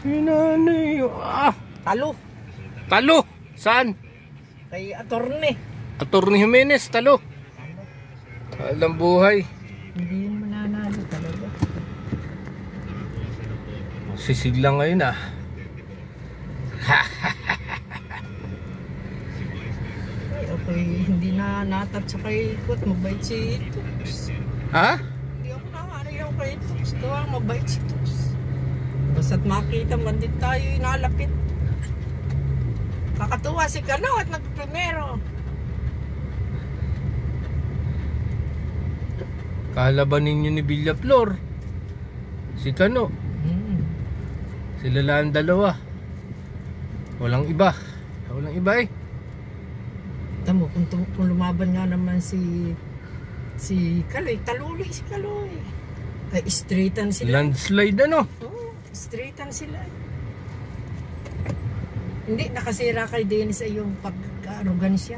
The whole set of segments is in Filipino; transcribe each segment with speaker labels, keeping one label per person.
Speaker 1: Nanay.
Speaker 2: Talo.
Speaker 1: Talo. Saan?
Speaker 2: Kay Attorney.
Speaker 1: Attorney Jimenez, talo. Alam buhay.
Speaker 2: Hindi yun mananalo talaga.
Speaker 1: Sisigla ngayon ah.
Speaker 2: Ay, okay, hindi na natat sa kay Ikot. Mabait si Tux.
Speaker 1: Ha?
Speaker 2: Hindi ako nakarayaw kay Tux. Gawa, mabait si Tux. Basta't makita man din tayo inalapit. Kakatuwa si Kano at nagprimero.
Speaker 1: Kalaban ninyo ni Villaflor. Si Kano. Sila lang dalawa. Walang iba. Walang iba eh.
Speaker 2: Tamo, kung lumaban nga naman si Kaloy, taluloy si Kaloy. Ay, straightan sila.
Speaker 1: Landslide ano?
Speaker 2: Oo, straightan sila. Hindi, nakasira kay Dennis ay yung pagka-arogansya.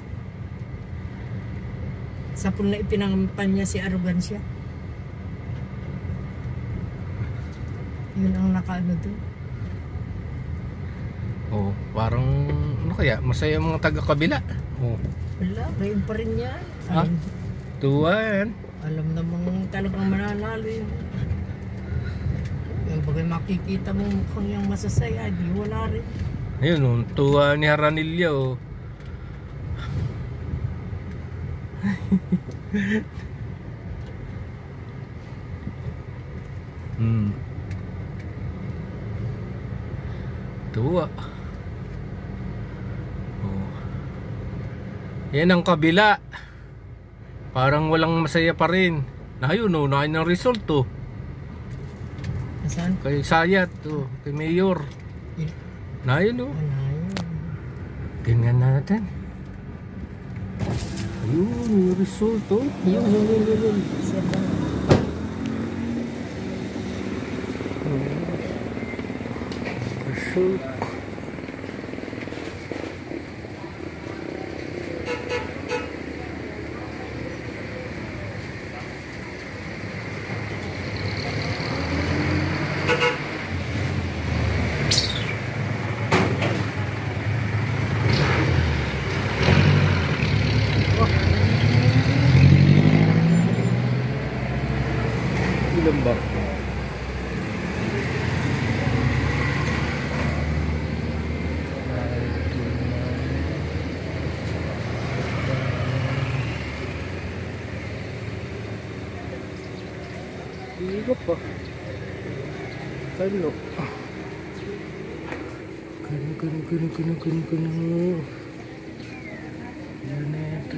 Speaker 2: Sa pun na ipinangampan niya si arogansya. Yun ang nakaano doon.
Speaker 1: Oh, parang ano kaya? Masaya mga taga-kabila. Oh.
Speaker 2: Wala, ngayon pa rin yan.
Speaker 1: Ha? Tuwa yan.
Speaker 2: Alam namang talagang mananalo yun. Yung bagay makikita mo mukhang yung masasaya, di wala rin.
Speaker 1: Ayun, oh, tuwa ni Haranilla oh. Tuwa. Oh. Yan ang kabila. Parang walang masaya pa rin. Ayun oh, nakin ng result oh.
Speaker 2: Saan?
Speaker 1: Kay Sayat oh, kay Mayor. Ayun oh. Tingnan natin. Ayun, yung result oh. Yun. Result. Ilang barko? Hindi pa. Kano? Kano. Yan na ito.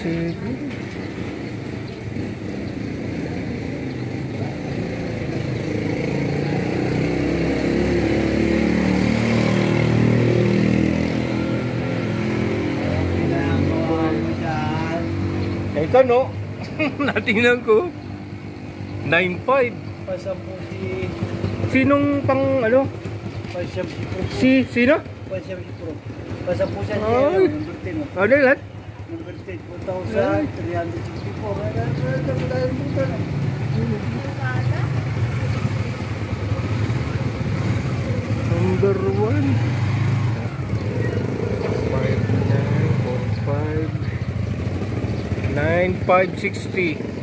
Speaker 1: Sige. Ikaw no? Natingnan ko 9.5.
Speaker 2: Pasang po si...
Speaker 1: Sinong pang ano?
Speaker 2: Pasang po.
Speaker 1: Sino?
Speaker 2: Pasang po. Pasang po siya
Speaker 1: Ay.
Speaker 2: number 10.
Speaker 1: Ano yan?
Speaker 2: Number 10, 2,364.
Speaker 1: Number 1 5,945 9,560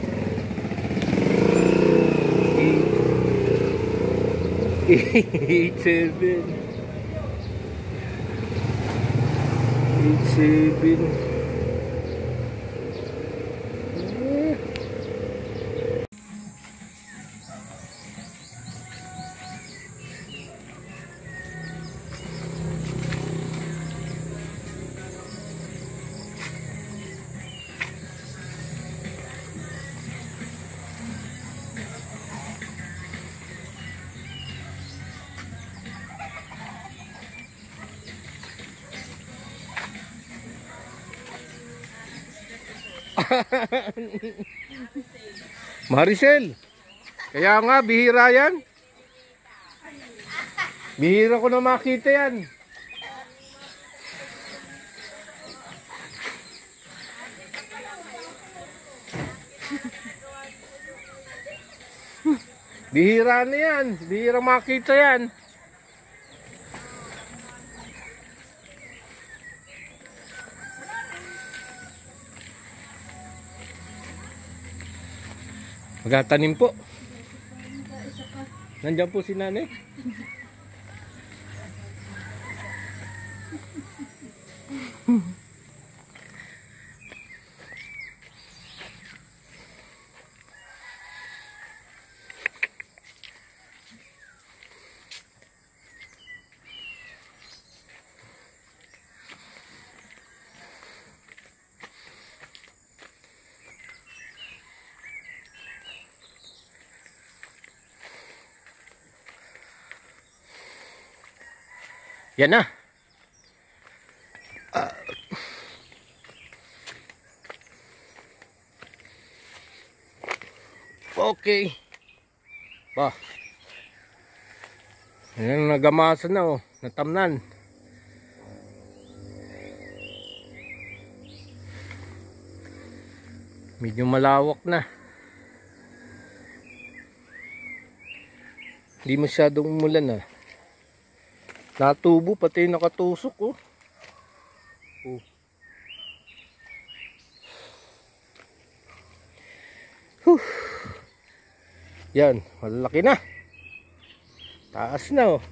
Speaker 1: 87 Maricel, kaya nga bihira yan. Bihira ko na makita yan. Bihira na yan. Bihira makita yan. Magatanim po. Nandiyan po si nanay. Yan na. Okay. Ba. Ayan, nagamasan na oh. Natamnan. Medyo malawak na. Hindi masyadong umulan ah. Natubo pati nakatusok oh. Oh. Huh. Yan, malaki na. Taas na oh.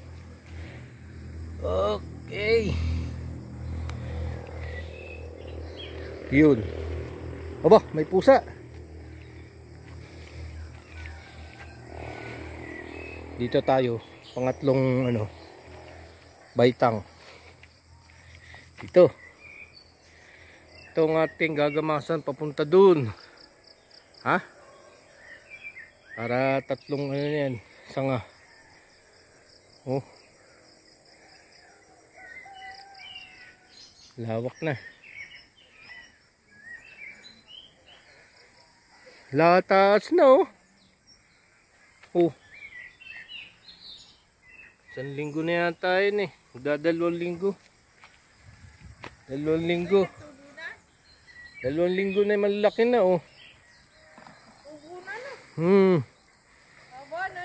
Speaker 1: Okay. Yun. Aba, may pusa. Dito tayo, pangatlong ano, baitang. Ito. Ito ang ating gagamasan papunta dun. Ha? Para tatlong ano yan, sanga. Oh. Lawak na. Latas na oh. Oh. 1 linggo na yata yun eh. Magdadalawang linggo. 2 linggo. 2 linggo na malaki na oh.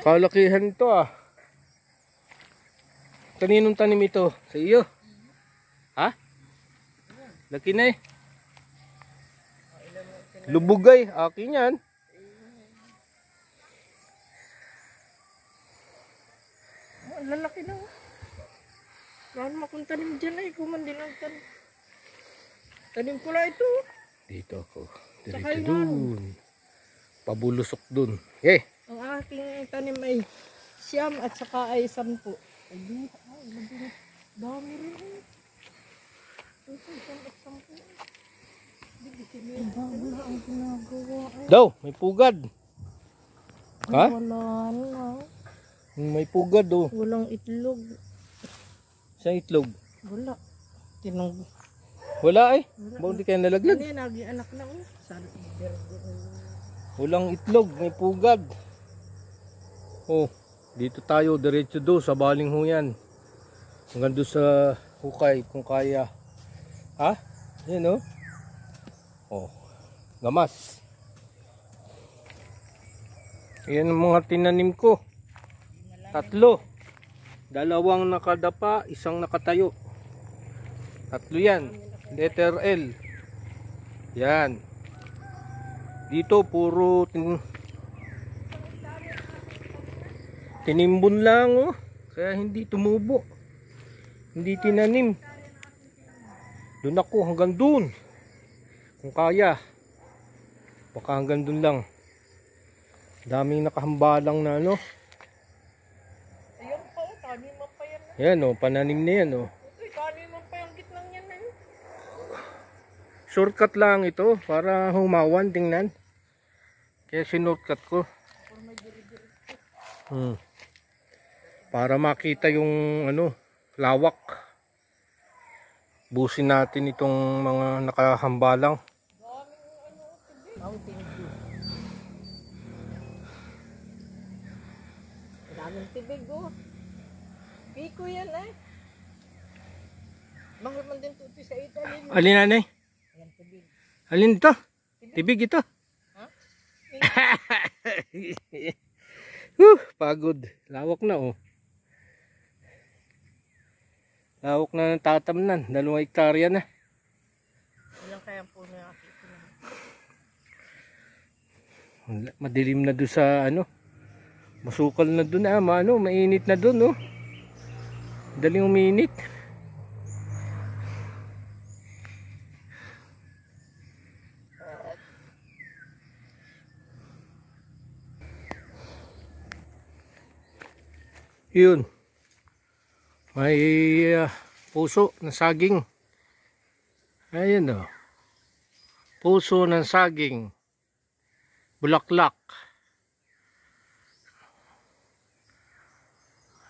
Speaker 1: Kalakihan to ah. Kaninong tanim ito? Sa iyo? Ha? Laki na eh. Lubugay. Akin yan.
Speaker 2: Lalaki na. Gano'n akong tanim dyan ay kumandi lang tanim. Tanim ko lang ito.
Speaker 1: Dito ako. Diretso dun. Pabulusok dun. Okay.
Speaker 2: Ang aking tanim ay siyam at saka ay 10. Ay, dami rin eh. Ay, 10 at 10. Dami na ang ginagawa.
Speaker 1: Daw, may pugad. Ha?
Speaker 2: Wala na.
Speaker 1: May pugad oh.
Speaker 2: Walang itlog.
Speaker 1: Saan itlog?
Speaker 2: Wala. Tinong.
Speaker 1: Wala eh. Bakit di kayo nalaglag?
Speaker 2: Ano yan, naging anak na oh.
Speaker 1: Walang itlog, may pugad. Oh, dito tayo diretso do sa baling huyan. Hanggang doon sa hukay kung kaya. Ha? Yan oh. Oh, gamas. Yan ang mga tinanim ko. 3. 2 nakadapa, 1 nakatayo. 3 yan. Letter L. Yan. Dito puro tinimbon lang oh. Kaya hindi tumubo. Hindi tinanim. Doon ako hanggang doon. Kung kaya. Baka hanggang doon lang. Daming nakahambalang na ano.
Speaker 2: Ayun pa oh, taniman pa yan.
Speaker 1: Yan oh, pananim na yan oh.
Speaker 2: Uy, taniman pa yung gitnang yan eh.
Speaker 1: Shortcut lang ito para humawan, tingnan. Kaya sinurtcut ko. Para makita yung ano, lawak. Busin natin itong mga nakahambalang.
Speaker 2: Daming tibig oh. Piko yan eh. Mahal man din tuti sa Italy.
Speaker 1: Alin nanay?
Speaker 2: Ayan tibig.
Speaker 1: Alin ito? Tibig ito?
Speaker 2: Ha?
Speaker 1: Pagod. Lawak na oh. Lawak na ng tatamnan. 2 hektarya na.
Speaker 2: Ilang kaya po na nakita na.
Speaker 1: Madilim na doon sa ano. Masukal na doon mainit na doon oh. Daling uminit. Yun. May puso ng saging. Ayun oh. Puso ng saging. Bulaklak.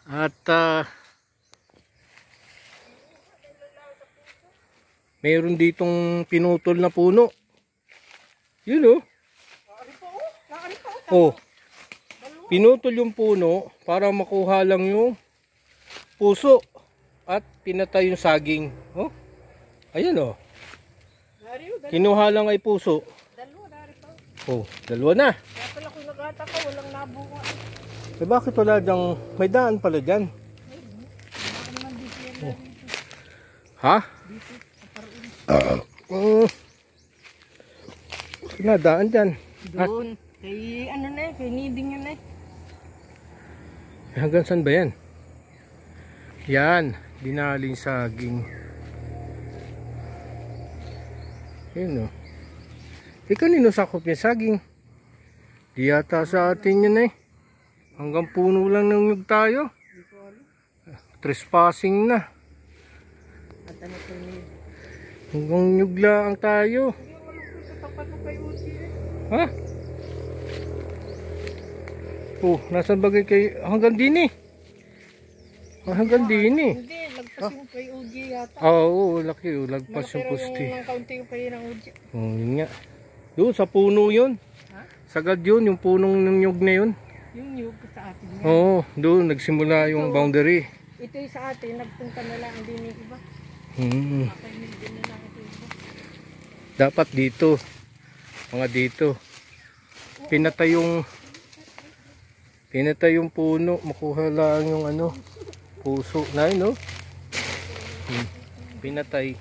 Speaker 1: At mayroon ditong pinutol na puno. Yun oh. Oh. Pinutol yung puno para makuha lang yung puso at pinatay yung saging. Oh. Ayan oh. Kinuha lang ay puso. Oh, 2 na.
Speaker 2: Kaya pala kung nagtataka, walang nabunga.
Speaker 1: Eh bakit wala dyang, may daan pala dyan? Oh. Ha? Sinadaan dyan.
Speaker 2: Doon. Kay ano na eh, kay niding yun eh.
Speaker 1: Hanggang saan ba yan? Yan, dinaling saging. Yun o. Kanino sakop yung saging? Di yata sa atin yun eh. Hanggang puno lang ng nyug tayo. Trespassing na. Hanggang nyug lang tayo. Ha? Oh, nasa bagay kay hanggang din eh. Hanggang din eh.
Speaker 2: Hindi, lagpas yung kay Uji yata.
Speaker 1: Oo, laki oh, lagpas yung pusti.
Speaker 2: Malaki kaunti yung kay ng Uji.
Speaker 1: Oh, yun nga. Doon sa puno yun.
Speaker 2: Ha?
Speaker 1: Sagad yun, yung punong ng nyug na yun.
Speaker 2: Yung nyug sa atin yan.
Speaker 1: Oo, doon nagsimula yung boundary.
Speaker 2: Ito yung sa atin, nagpunta na lang din yung iba. Makainil din na lang ito iba.
Speaker 1: Dapat dito. Mga dito. Pinatay yung puno, makuha lang yung ano, puso na yun, no? Pinatay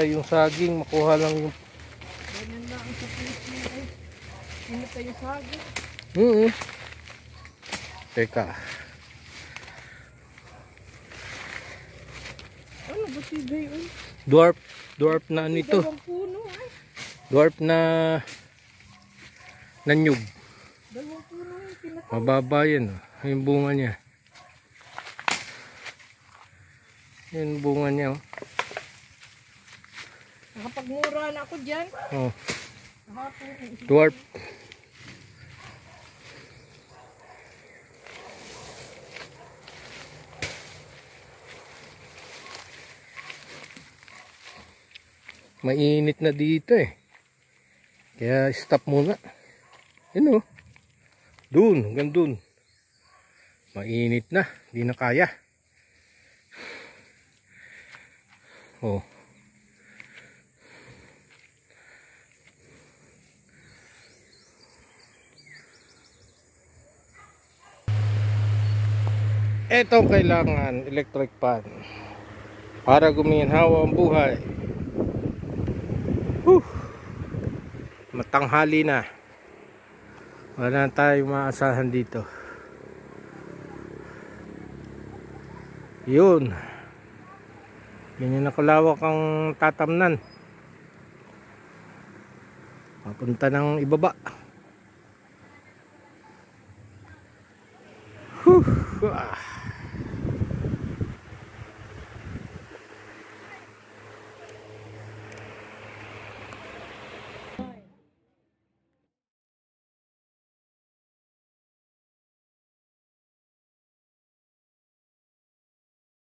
Speaker 1: yung saging, makuha lang yung
Speaker 2: Ganyan lang ang sa puso eh. Pinatay yung saging.
Speaker 1: Teka.
Speaker 2: Ano ba si Bayon?
Speaker 1: Dwarf na ano ito?
Speaker 2: Dalawang puno eh.
Speaker 1: Dwarf na nyug.
Speaker 2: Dalawang puno yung pinatay.
Speaker 1: Mababa yan, oh. Yung bunga niya. Yung bunga niya, oh.
Speaker 2: Nakapagmura na ako dyan.
Speaker 1: Oh. Dwarf. Mainit na dito eh. Kaya stop muna. Yun oh. Doon, hanggang doon. Mainit na, di na kaya. Oh. Etong kailangan electric fan para guminhawa ang buhay. Matanghali na. Wala na tayong maasahan dito. Yun. Ganyan na kalawak ang tatamnan. Papunta ng ibaba. Ah.